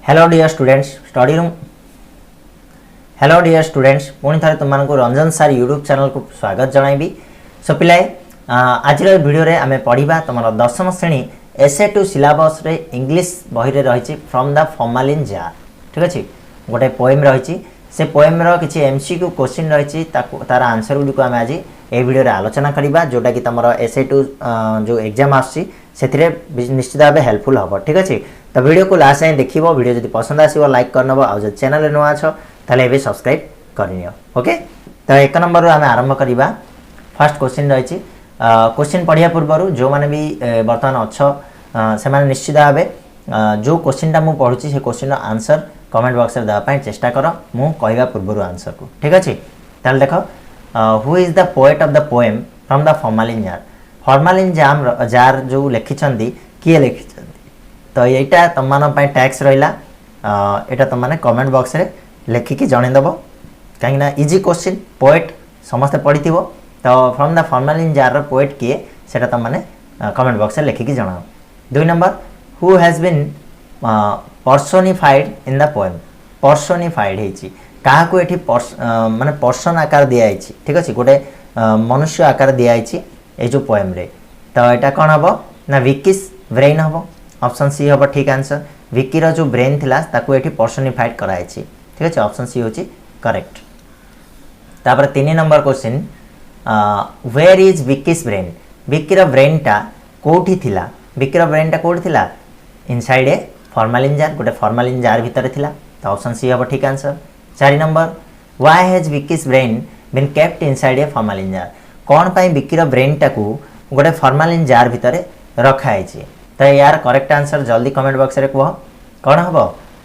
Hello dear students study room. Hello dear students पुणी थे तुमको रंजन सार यूट्यूब चैनल को स्वागत जनइबी। सो पिलाए आज वीडियो रे आमे पढ़िबा तुम दशम श्रेणी एसए टू सिलेबस रे इंग्लिश बही रे रही फ्रॉम द फॉर्मालिन जार। ठीक अच्छे गोटे पोएम रही से पोएम रो किछि एमसीक्यू क्वेश्चन रही तार आंसर गुडी को आमे आज ए वीडियो रे आलोचना करिबा जोटा कि तुम एसए टू जो एग्जाम आसी से निश्चित भाव हेल्पफुल हम। ठीक अच्छे तो वीडियो को लास्ट जाए देख वीडियो जब पसंद आसो लाइक करनब आ चैनल नुआ अच्छ ताले सब्सक्राइब करनियो। ओके तो एक नंबर आम आरंभ करवा। फर्स्ट क्वेश्चन रही क्वेश्चन पढ़िया पूर्व जो मैंने भी बर्तमान अच्छ से निश्चित भाव जो क्वेश्चन टा मुझे पढ़ुची से क्वेश्चन आंसर कमेंट बॉक्स में देवाई चेष्टा कर मु कहवा पूर्व आंसर को। ठीक अच्छे ताल देख who is the poet of the poem from the formalin jar. Formalin jar जो लिखिं किए लिखि तो यहाँ तुम टैक्स रहा यहाँ तुम मैंने कमेंट बॉक्स रे लिखिकी जनईदेव कहीं इजी क्वेश्चन पोएट समस्ते पढ़ी तो from the formalin jar poet किए से तुम मैंने कमेंट बॉक्स रे लिखिकी जनाओ। 2 number who has been personified in the poem. Personified होती क्या माने पर्सन आकार दिखाई। ठीक अच्छे गोटे मनुष्य आकार दिखाई ये जो पोएम रे तो यहाँ कौन हम ना विकीस ब्रेन हम। ऑप्शन सी हम ठीक आंसर। विकी रो जो ब्रेन थिला ताकू एठी पर्सोनिफाइड कराई। ठीक अच्छे ऑप्शन सी होची करेक्ट। तापर 3 number question where is Vicky's brain. Vicky रो ब्रेन टा कोठी थिला। विकी रो ब्रेन टा कोठी थिला इनसाइड ए फॉर्मालिन जार गोटे फॉर्मालिन जार भितर थिला तो ऑप्शन सी हम ठीक answer. 4 number why has Vicky's brain been kept inside a formalin jar. कौन पाई विकी रो ब्रेन टाकू गोटे फॉर्मालिन जार भितर रखाई। तो यार करेक्ट आंसर जल्दी कमेंट बॉक्स रे कह कौन हम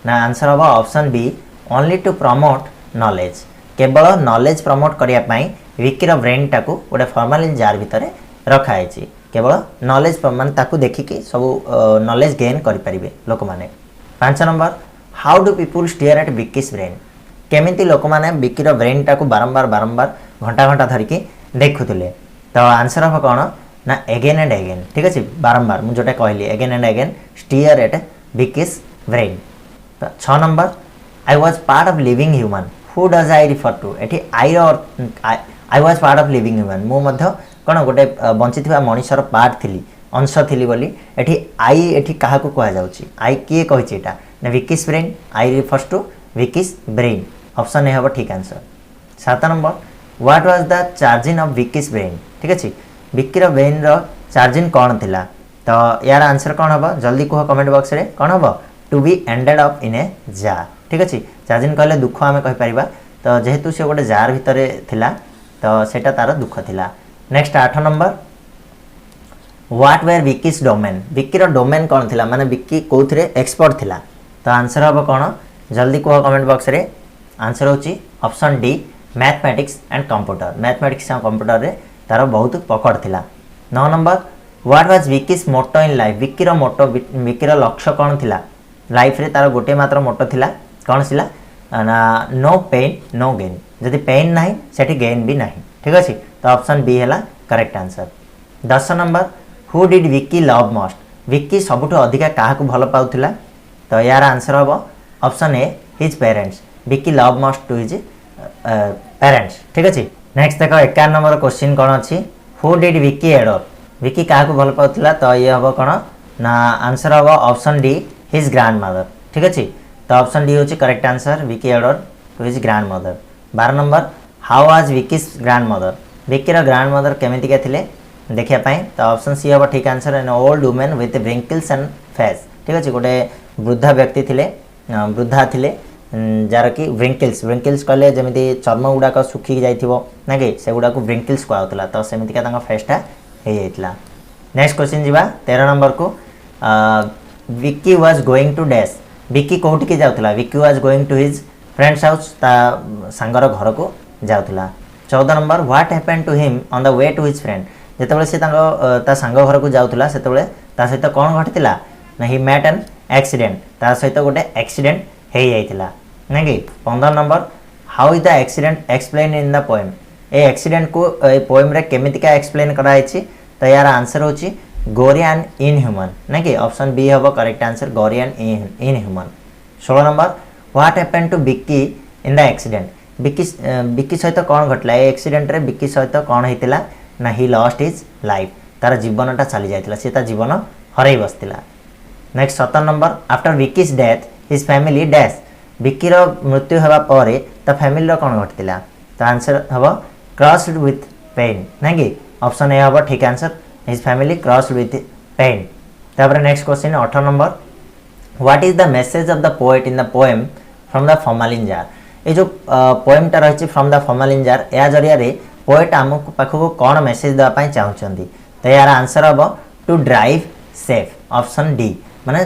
ना आंसर हम option B only to promote knowledge. केवल नॉलेज प्रमोट करने विकीर ब्रेन टाकू गोटे फॉर्मालिन जार भितर रखाई। केवल नॉलेज मान ताकू देखिकी सब नॉलेज गेन करें लोक मैंने। 5 number how do people stare at Vicky's brain. केमिति लोक मैंने विकीर ब्रेन टाकू बारंबार बारंबार घंटा घंटा धरिकी देखुले तो आंसर हम कौन ना एगेन एंड एगेन। ठीक अच्छे बारंबार मुझे जोटा कहली again and again stare at Vicky's brain. तो 6 number I was part of living human who does I refer to. एटी I was part of living human मु कौन गोटे बंची मनीषर पार्ट थी अंश थी बोली एटी आई एटी क्या कह जाऊँगी आई किए कही ना Vicky's brain I refers to Vicky's brain option A हम ठीक answer. 7 number what was the charging of Vicky's brain. ठीक अच्छे विकीर ब्रेन रो चार्जिंग कौन थिला तो यार आंसर कौन हम जल्दी कह कमेंट बॉक्स रे कौन हम to be ended up in a jar. ठीक अच्छे चार्जिंग कहले दुख आम कहीपर तो जेहेतु से गोटे जार भितर थिला तो सेटा तार दुख थिला। Next 8 number what were Vicky's domain. विकीर डोमेन कौन थिला माने विकी कौथिरे एक्सपर्ट थिला तो आंसर हम कौन जल्दी कह कमेंट बॉक्स रे आंसर होची option D mathematics and computer. Mathematics and computer रे तार बहुत पकड़ थिला। 9 number what was Vicky's motto in life. विकीर मोटो विकीर लक्ष्य कौन थिला लाइफ रे तार गोटे मात्र मोटो थिला कौन थिला ना नो पेन नो गेन। जदि पेन नाही सेठी गेन भी नाही। ठीक अच्छे तो ऑप्शन बी है correct answer. 10 number who did Vicky love most. Vicky सबुठ अधिका क्या भल पाउथिला तो यार आंसर हम option A his parents. Vicky love most to his parents. ठीक अच्छे नेक्स्ट देख 51 नंबर क्वेश्चन कौन अच्छी who did Vicky adore. Vicky क्या भल पाउथिला तो ये हम कौन ना आंसर हम option D his grandmother. ठीक अच्छे तो ऑप्शन डी होची correct answer Vicky adore to his grandmother. 12 number how was Vicky's grandmother. विकीर ग्रांड मदर केमितिका थिले देखापी तो ऑप्शन सी हम ठीक answer an old women with wrinkles and face. ठीक अच्छे गोटे वृद्धा व्यक्ति थिले वृद्धा थिले जार कि व्रिंकल्स व्रिंकल्स कहले जमी चर्म गुड़ाक सुखी जाइथिबो ना कि से गुड़ाक व्रिंकल्स कहला तो सेमितिका फेसटा हो जाइतिला। नेक्स्ट क्वेश्चन जीवा 13 नंबर को Vicky was going to dash. Vicky कोठी के जाउतला Vicky was going to his friend's house ता सांगर घर को जाउतला। 14 number what happened to him on the way to his friend. जेतेबेले से ता सांग घर को जाउतला सेतेबेले ता सहित कौन घटिला ना ही मेट एन एक्सीडेंट ता सहित गोटे एक्सीडेंट हो जाइतिला ना कि। 15 number how is the accident explain in the poem. A accident को पोएम रे केमितिका एक्सप्लेन कराई तो यार आंसर होची गोरियन इन ह्यूमन ना कि ऑप्शन बी हम करेक्ट आंसर गोरियन inhuman. 16 number what happened to Vicky in the accident Vicky सहित कौन घटला ए एक्सीडेंट रे विक्की सहित कौन होइतिला ना ही लॉस्ट हिज लाइफ तार जीवनटा चली जाइतिला से ता जीवन हरई बसतिला। Next 17 number after Vicky's death his family dash Vicky रो मृत्यु हेबा परे ता फैमिली रो कौन घटतिला तो आंसर हबो क्रस्ड विथ पेन ना कि ऑप्शन ए हबो ठीक answer his family crushed with pain. तापर next question 18 number what is the message of the poet in the poem from the formalin jar ये जो पोएमटा रही फ्रॉम द फॉर्मालिन जार या जरिया रे पोएट आम पाखक कौन मेसेज देवाई चाहते तो यार आंसर हम to drive safe option D माने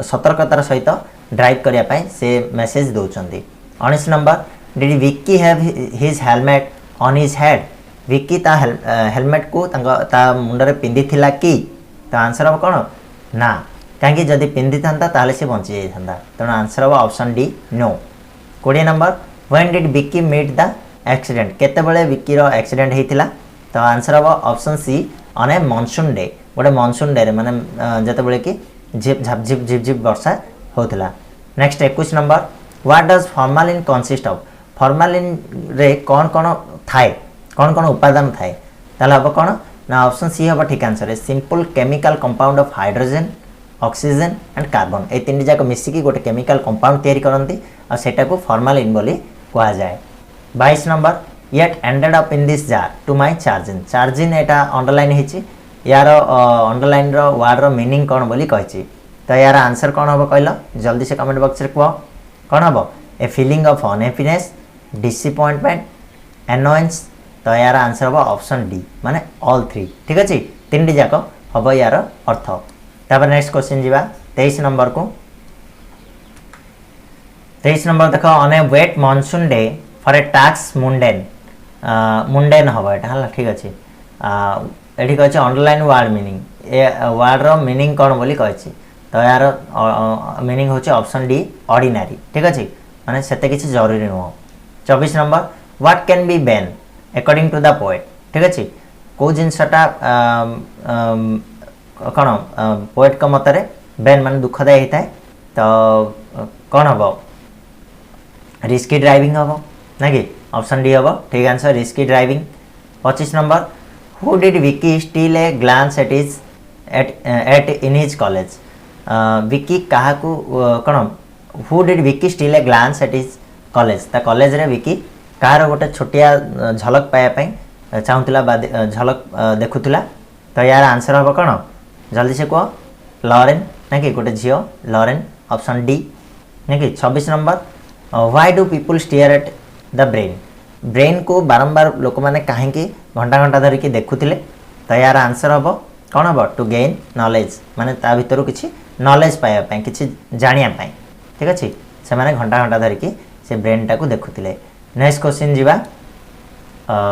सतर्कतार सहित ड्राइव करने से मेसेज दौरान। 19 number did Vicky have his helmet on his head Vicky ता हेलमेट को ता मुंडरे पिंधि थिला कि तो आंसर हम कौन ना कहीं जदि पिंधि था ताले से बंची जाता तेणु आंसर हम option D no. 20 number when did Vicky meet the accident केतेबेले विक्की रो एक्सीडेंट होता तो आंसर हम option C on a monsoon day गोटे मॉनसून डे माने जतबेले कि झिप झिप झिप झिप वर्षा होता। Next 21 number what does formalin consist of formalin रे कौन कौन थाए कौन कौन उपादान थाए ताले हम कौन ना ऑप्शन सी हम ठीक आंसर है simple chemical compound of hydrogen oxygen and carbon ए तीन जाक मिसिकी गोटे केमिकल कंपाउंड तैयारी करती और सेटा को फॉर्मालिन बोली कहा जाए। 22 number yet ended up in this jar to my charging charging एटा अंडरलाइन होती यार अंडरलाइन वार्ड रो मीनिंग कौन बोली कही तो यार आंसर कौन हम कहल जल्दी से कमेंट बॉक्स में कह कौन हम a feeling of unhappiness disappointment annoyance तो यार आंसर हम ऑप्शन डी माने ऑल थ्री ठीक अच्छे तीन जाक हम यार अर्थ। तापर नेक्स्ट क्वेश्चन जीवा 23 नंबर को 23 नंबर देख on a wet monsoon day for a task मुंडेन मुंडेन हम यहाँ ठीक अच्छे ये कहे underline word meaning a word रो मीनिंग कौन बोली कही तो यार मीनिंग होचे ऑप्शन डी ऑर्डिनरी ठीक अच्छे माने सेते किसी जरूरी नुह। 24 number what can be ban according to the poet ठीक अच्छे कौ जिनसटा कौन पोएट का मतरे बैन मान दुखदायी होता है तो कौन हम रिस्की ड्राइविंग हम ना कि ऑप्शन डी हम ठीक answer risky driving. 25 number who did Vicky steal a glance at in his college Vicky क्या कौन who did Vicky steal a glance at his college ता कॉलेज रे विक्की कार गोटे छोटिया झलक पाया चाहूला झलक देखुला तो यार आंसर हम कौन जल्दी से कह लॉरेन ना कि गोटे झील लॉरेन ऑप्शन डी ना कि। 26 number why do people stare at the brain brain को बारंबार लोक मैंने कहीं घंटा घंटा धरिकी देखुले तो यार आंसर हम कौन हम टू गेन नॉलेज माने ता भितर किसी नॉलेज पाइबा किसी जानापी ठीक अच्छे से मैंने घंटा घंटा धरिकी से ब्रेन टाक देखुले। नेक्स्ट क्वेश्चन जीवा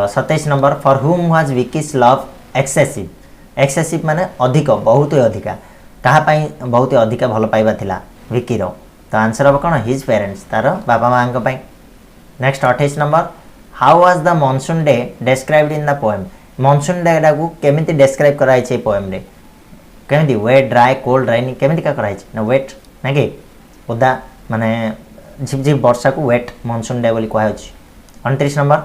27 number for whom was Vicky's love excessive excessive माने अधिक बहुत ही अधिका कहाँपाई बहुत ही अधिका भल पाइबा थिला विक्कीर तो आंसर हम कौन हिज पेरेंट्स तार बापा माँ। Next 28 number how was the monsoon day described in the poem monsoon day टाक केमिति डेस्क्राइब कराई पोएम रे केमिति वेट ड्राई कोल्ड रेनी केमिति का कराई ना वेट ना कि ओदा माने झिपझिप वर्षा को वेट मॉनसून डे बोली कहा। 29 number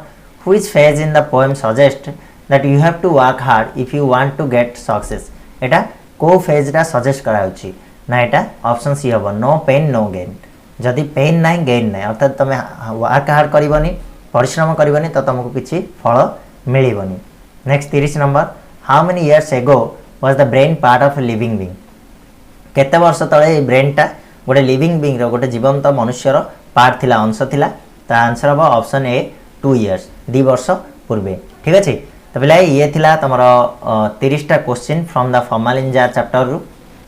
which phase in the poem suggest that you have to work hard if you want to get success एटा को फेजटा सजेस्ट कराउछि ना एटा ऑप्शन सी हम नो पेन नो गेन जदि पेन ना गेन ना अर्थात तुम वर्क हार्ड करबनी परिश्रम करबनी तो तुमको किसी फल मिलबनी। Next 30 number how many years ago was the brain part of living being केते वर्ष तले ब्रेनटा गोटे लिविंग बीइंग रो गोटे जीवंत मनुष्यर पार्ट थिला अंश थिला तो आंसर हम ऑप्शन ए 2 इयर्स 2 वर्ष पूर्वे ठीक अच्छे। तो पिला ये थिला तुम 30टा question from the formalin jar chapter रु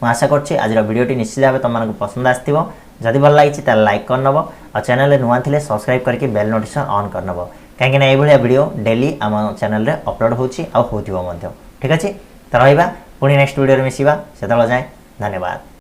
आशा करछि आज वीडियोटी निश्चित भाव तुमको पसंद आसथिबो जदि भल लगी ताले लाइक करनबो और चैनल नुआ थिले सब्सक्राइब करके बेल नोटिफिकेशन ऑन करनबो कहीं ना ये वीडियो डेली आम चैनल रे अपलोड होछि आ होथिबो मध्य ठीक अच्छे। तो रहिबा पुणी नेक्स्ट वीडियो मिसिबा सेतबेला जाए धन्यवाद।